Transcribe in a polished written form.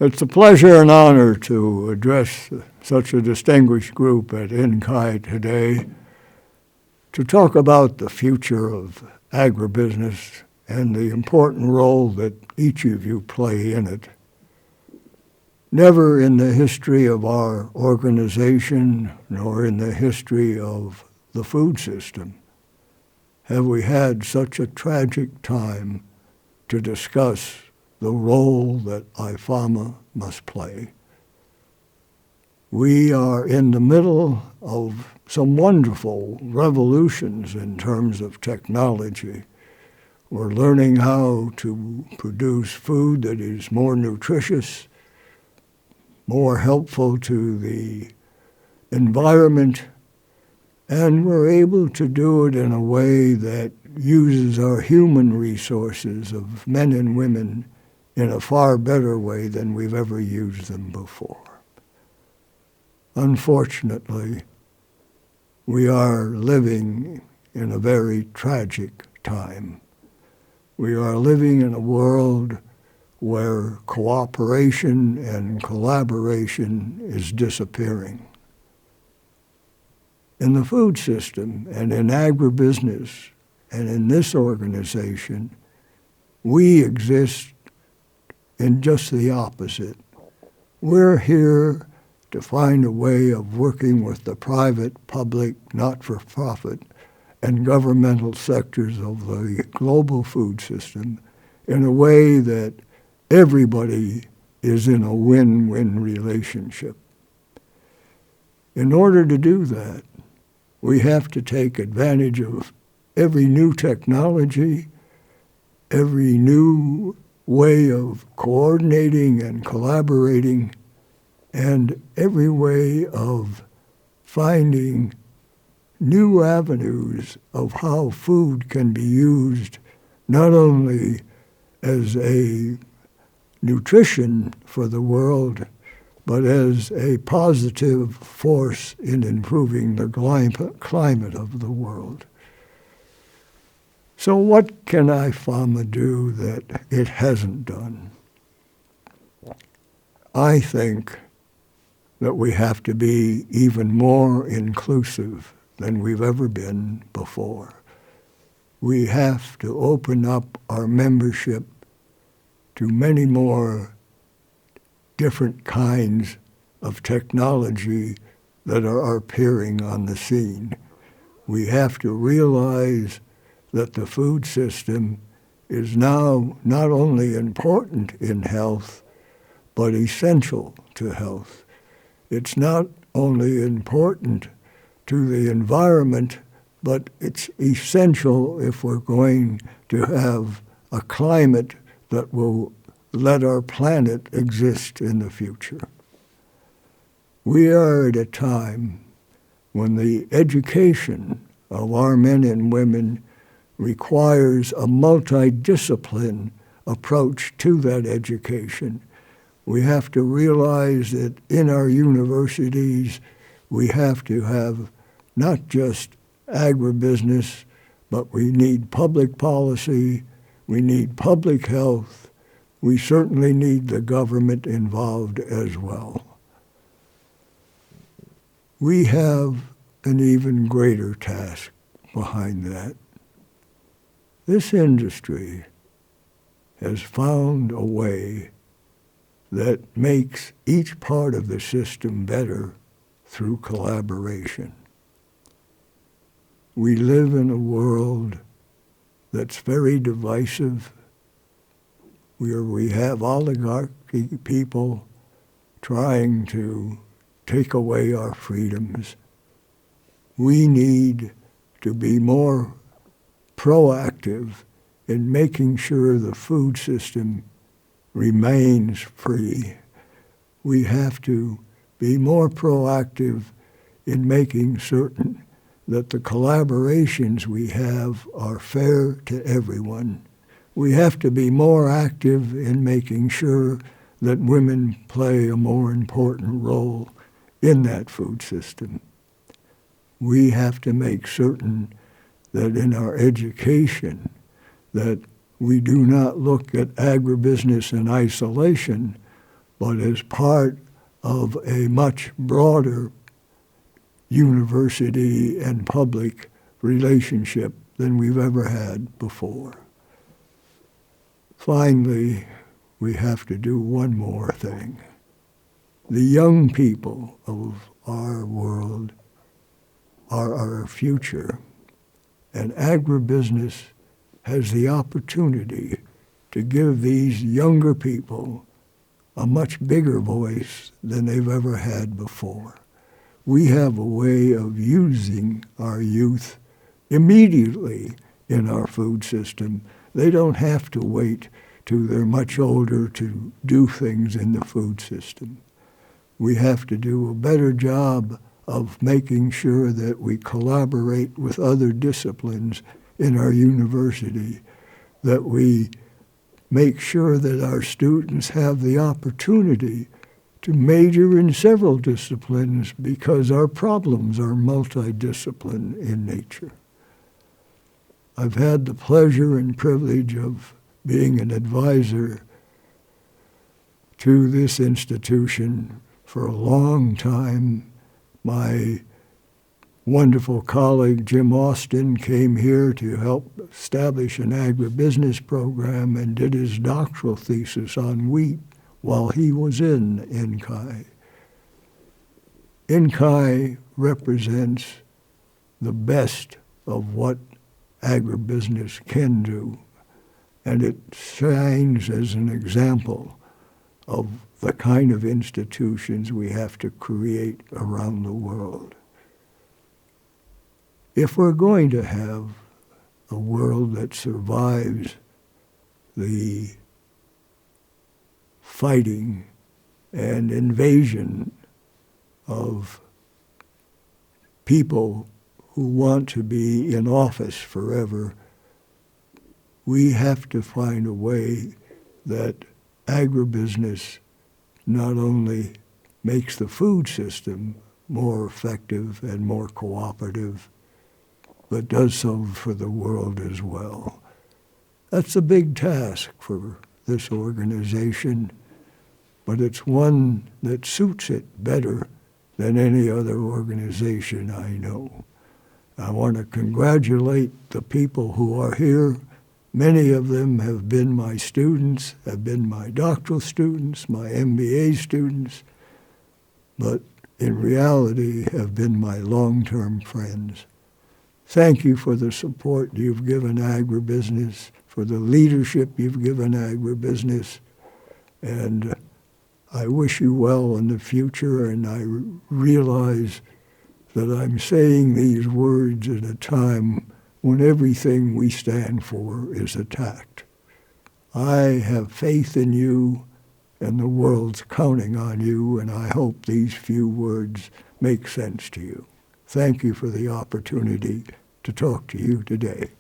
It's a pleasure and honor to address such a distinguished group at INCI today to talk about the future of agribusiness and the important role that each of you play in it. Never in the history of our organization, nor in the history of the food system, have we had such a tragic time to discuss the role that IFAMA must play. We are in the middle of some wonderful revolutions in terms of technology. We're learning how to produce food that is more nutritious, more helpful to the environment, and we're able to do it in a way that uses our human resources of men and women in a far better way than we've ever used them before. Unfortunately, we are living in a very tragic time. We are living in a world where cooperation and collaboration is disappearing. In the food system and in agribusiness and in this organization, we exist in just the opposite. We're here to find a way of working with the private, public, not-for-profit, and governmental sectors of the global food system in a way that everybody is in a win-win relationship. In order to do that, we have to take advantage of every new technology, every new way of coordinating and collaborating, and every way of finding new avenues of how food can be used not only as a nutrition for the world, but as a positive force in improving the climate of the world. So what can IFAMA do that it hasn't done? I think that we have to be even more inclusive than we've ever been before. We have to open up our membership to many more different kinds of technology that are appearing on the scene. We have to realize that the food system is now not only important in health, but essential to health. It's not only important to the environment, but it's essential if we're going to have a climate that will let our planet exist in the future. We are at a time when the education of our men and women requires a multidiscipline approach to that education. We have to realize that in our universities, we have to have not just agribusiness, but we need public policy, we need public health, we certainly need the government involved as well. We have an even greater task behind that. This industry has found a way that makes each part of the system better through collaboration. We live in a world that's very divisive, where we have oligarchy people trying to take away our freedoms. We need to be more proactive in making sure the food system remains free. We have to be more proactive in making certain that the collaborations we have are fair to everyone. We have to be more active in making sure that women play a more important role in that food system. We have to make certain that in our education, that we do not look at agribusiness in isolation, but as part of a much broader university and public relationship than we've ever had before. Finally, we have to do one more thing. The young people of our world are our future, and agribusiness has the opportunity to give these younger people a much bigger voice than they've ever had before. We have a way of using our youth immediately in our food system. They don't have to wait till they're much older to do things in the food system. We have to do a better job of making sure that we collaborate with other disciplines in our university, that we make sure that our students have the opportunity to major in several disciplines because our problems are multidiscipline in nature. I've had the pleasure and privilege of being an advisor to this institution for a long time. My wonderful colleague Jim Austin came here to help establish an agribusiness program and did his doctoral thesis on wheat while he was in NCAI. NCAI represents the best of what agribusiness can do, and it shines as an example of the kind of institutions we have to create around the world. If we're going to have a world that survives the fighting and invasion of people who want to be in office forever, we have to find a way that agribusiness not only makes the food system more effective and more cooperative, but does so for the world as well. That's a big task for this organization, but it's one that suits it better than any other organization I know. I want to congratulate the people who are here. Many of them have been my students, have been my doctoral students, my MBA students, but in reality have been my long-term friends. Thank you for the support you've given agribusiness, for the leadership you've given agribusiness, and I wish you well in the future, and I realize that I'm saying these words at a time when everything we stand for is attacked. I have faith in you, and the world's counting on you, and I hope these few words make sense to you. Thank you for the opportunity to talk to you today.